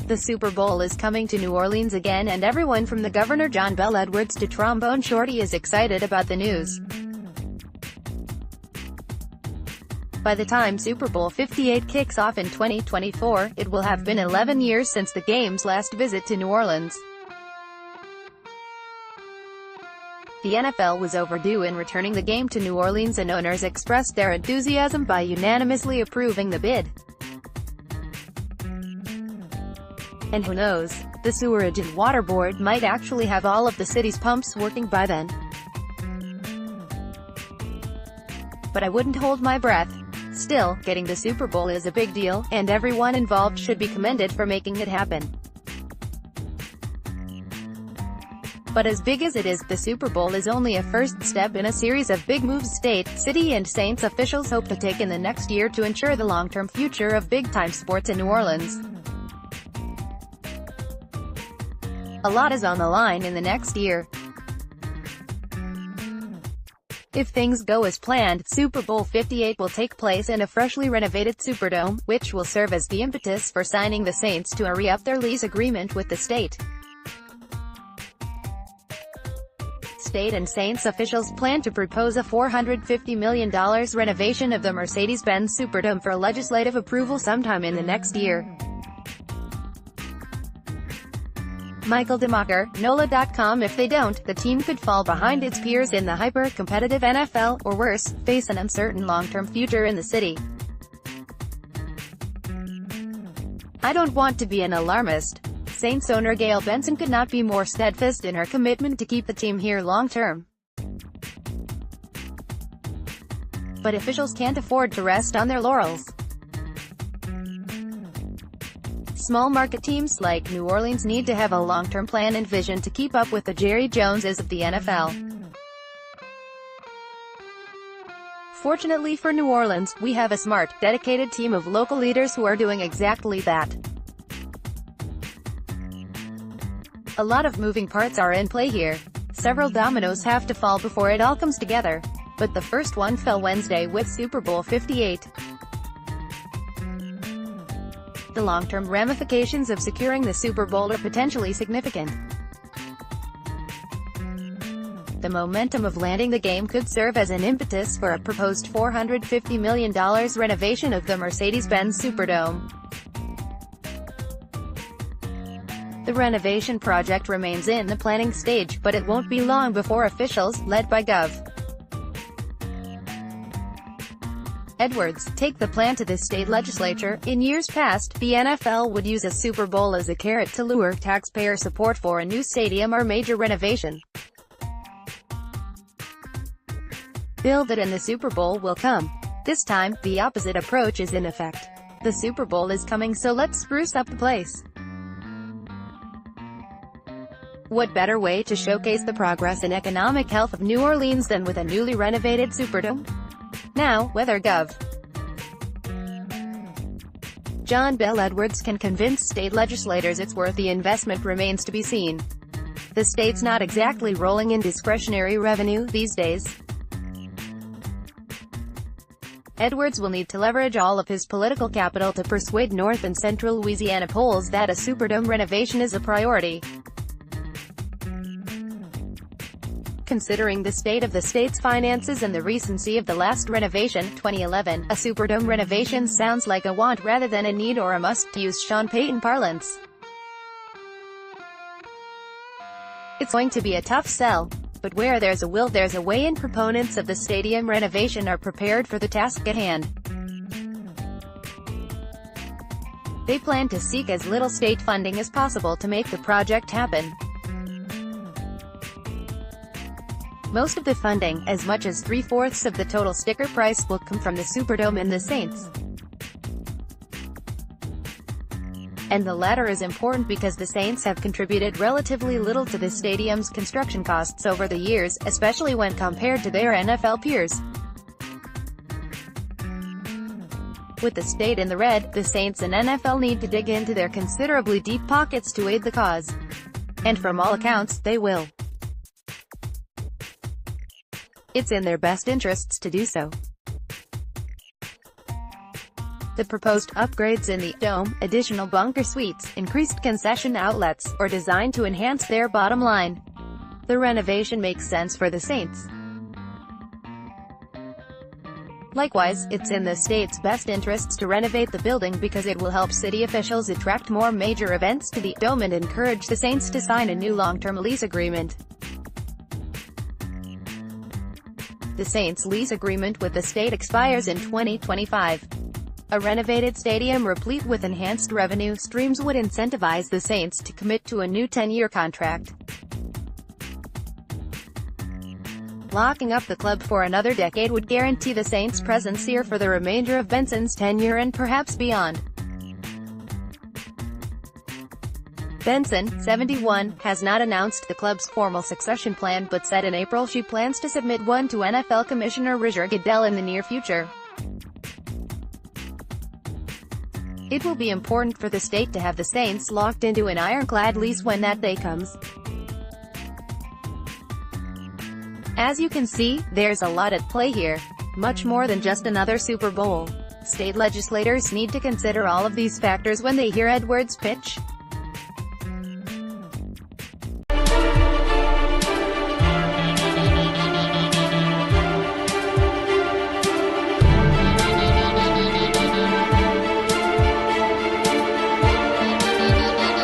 The Super Bowl is coming to New Orleans again, and everyone from the Governor John Bel Edwards to Trombone Shorty is excited about the news. By the time Super Bowl 58 kicks off in 2024, it will have been 11 years since the game's last visit to New Orleans. The NFL was overdue in returning the game to New Orleans, and owners expressed their enthusiasm by unanimously approving the bid. And who knows, the Sewerage and Water Board might actually have all of the city's pumps working by then. But I wouldn't hold my breath. Still, getting the Super Bowl is a big deal, and everyone involved should be commended for making it happen. But as big as it is, the Super Bowl is only a first step in a series of big moves state, city and Saints officials hope to take in the next year to ensure the long-term future of big-time sports in New Orleans. A lot is on the line in the next year. If things go as planned, Super Bowl 58 will take place in a freshly renovated Superdome, which will serve as the impetus for signing the Saints to re-up their lease agreement with the state. State and Saints officials plan to propose a $450 million renovation of the Mercedes-Benz Superdome for legislative approval sometime in the next year. Michael DeMacher, NOLA.com. If they don't, the team could fall behind its peers in the hyper-competitive NFL, or worse, face an uncertain long-term future in the city. I don't want to be an alarmist. Saints owner Gail Benson could not be more steadfast in her commitment to keep the team here long-term. But officials can't afford to rest on their laurels. Small market teams like New Orleans need to have a long-term plan and vision to keep up with the Jerry Joneses of the NFL. Fortunately for New Orleans, we have a smart, dedicated team of local leaders who are doing exactly that. A lot of moving parts are in play here. Several dominoes have to fall before it all comes together. But the first one fell Wednesday with Super Bowl 58. The long-term ramifications of securing the Super Bowl are potentially significant. The momentum of landing the game could serve as an impetus for a proposed $450 million renovation of the Mercedes-Benz Superdome. The renovation project remains in the planning stage, but it won't be long before officials, led by Gov. Edwards, take the plan to the state legislature. In years past, the NFL would use a Super Bowl as a carrot to lure taxpayer support for a new stadium or major renovation. Build it and the Super Bowl will come. This time, the opposite approach is in effect. The Super Bowl is coming, so let's spruce up the place. What better way to showcase the progress and economic health of New Orleans than with a newly renovated Superdome? Now, whether Gov. John Bel Edwards can convince state legislators it's worth the investment remains to be seen. The state's not exactly rolling in discretionary revenue these days. Edwards will need to leverage all of his political capital to persuade North and Central Louisiana polls that a Superdome renovation is a priority. Considering the state of the state's finances and the recency of the last renovation, 2011, a Superdome renovation sounds like a want rather than a need or a must, to use Sean Payton parlance. It's going to be a tough sell. But where there's a will there's a way, and proponents of the stadium renovation are prepared for the task at hand. They plan to seek as little state funding as possible to make the project happen. Most of the funding, as much as 3/4 of the total sticker price, will come from the Superdome and the Saints. And the latter is important because the Saints have contributed relatively little to the stadium's construction costs over the years, especially when compared to their NFL peers. With the state in the red, the Saints and NFL need to dig into their considerably deep pockets to aid the cause. And from all accounts, they will. It's in their best interests to do so. The proposed upgrades in the Dome, additional bunker suites, increased concession outlets, are designed to enhance their bottom line. The renovation makes sense for the Saints. Likewise, it's in the state's best interests to renovate the building because it will help city officials attract more major events to the Dome and encourage the Saints to sign a new long-term lease agreement. The Saints' lease agreement with the state expires in 2025. A renovated stadium replete with enhanced revenue streams would incentivize the Saints to commit to a new 10-year contract. Locking up the club for another decade would guarantee the Saints' presence here for the remainder of Benson's tenure and perhaps beyond. Benson, 71, has not announced the club's formal succession plan but said in April she plans to submit one to NFL Commissioner Roger Goodell in the near future. It will be important for the state to have the Saints locked into an ironclad lease when that day comes. As you can see, there's a lot at play here. Much more than just another Super Bowl. State legislators need to consider all of these factors when they hear Edwards pitch.